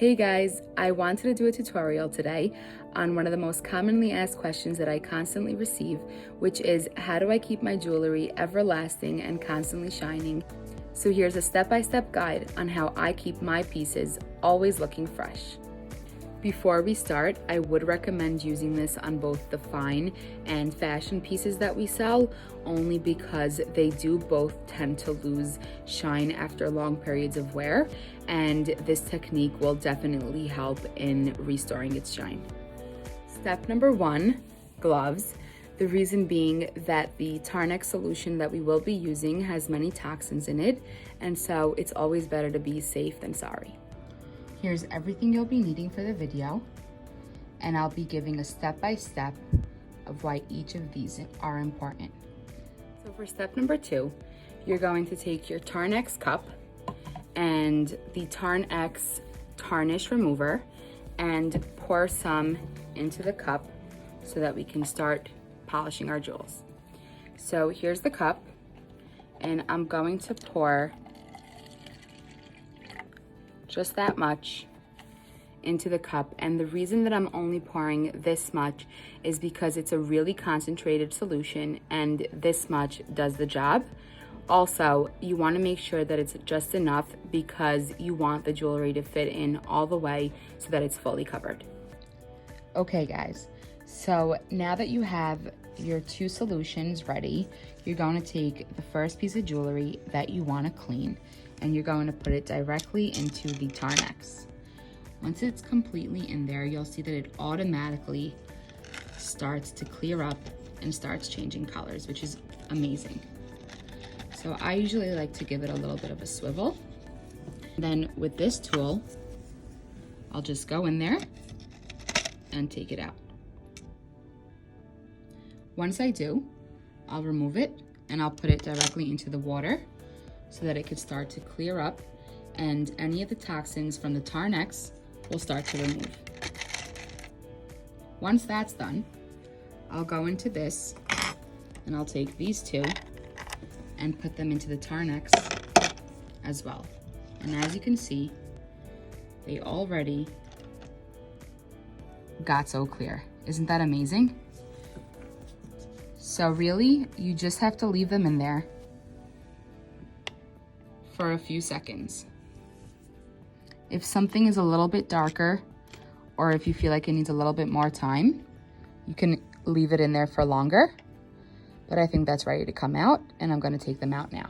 Hey guys, I wanted to do a tutorial today on one of the most commonly asked questions that I constantly receive, which is how do I keep my jewelry everlasting and constantly shining? So here's a step-by-step guide on how I keep my pieces always looking fresh. Before we start, I would recommend using this on both the fine and fashion pieces that we sell, only because they do both tend to lose shine after long periods of wear, and this technique will definitely help in restoring its shine. Step number 1, gloves. The reason being that the Tarn-X solution that we will be using has many toxins in it, and so it's always better to be safe than sorry. Here's everything you'll be needing for the video, and I'll be giving a step-by-step of why each of these are important. So for step number 2, you're going to take your Tarnex cup and the Tarn-X tarnish remover and pour some into the cup so that we can start polishing our jewels. So here's the cup, and I'm going to pour just that much into the cup. And the reason that I'm only pouring this much is because it's a really concentrated solution and this much does the job. Also, you want to make sure that it's just enough because you want the jewelry to fit in all the way so that it's fully covered. Okay guys, so now that you have your 2 solutions ready, you're going to take the first piece of jewelry that you want to clean and you're going to put it directly into the Tarnex. Once it's completely in there, you'll see that it automatically starts to clear up and starts changing colors, which is amazing. So I usually like to give it a little bit of a swivel. Then with this tool, I'll just go in there and take it out. Once I do, I'll remove it and I'll put it directly into the water so that it could start to clear up and any of the toxins from the Tarnex will start to remove. Once that's done, I'll go into this and I'll take these 2 and put them into the Tarnex as well. And as you can see, they already got so clear. Isn't that amazing? So really, you just have to leave them in there for a few seconds. If something is a little bit darker, or if you feel like it needs a little bit more time, you can leave it in there for longer, but I think that's ready to come out, and I'm gonna take them out now.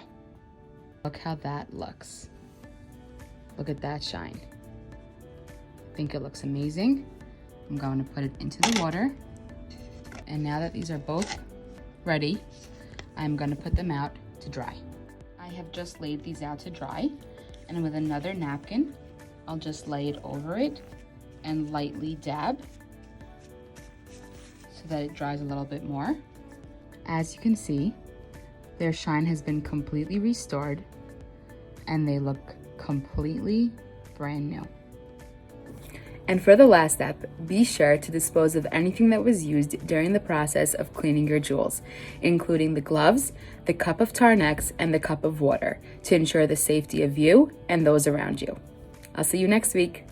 Look how that looks. Look at that shine. I think it looks amazing. I'm going to put it into the water, and now that these are both ready, I'm gonna put them out to dry. I have just laid these out to dry, and with another napkin, I'll just lay it over it and lightly dab so that it dries a little bit more. As you can see, their shine has been completely restored and they look completely brand new. And for the last step, be sure to dispose of anything that was used during the process of cleaning your jewels, including the gloves, the cup of Tarnex, and the cup of water, to ensure the safety of you and those around you. I'll see you next week.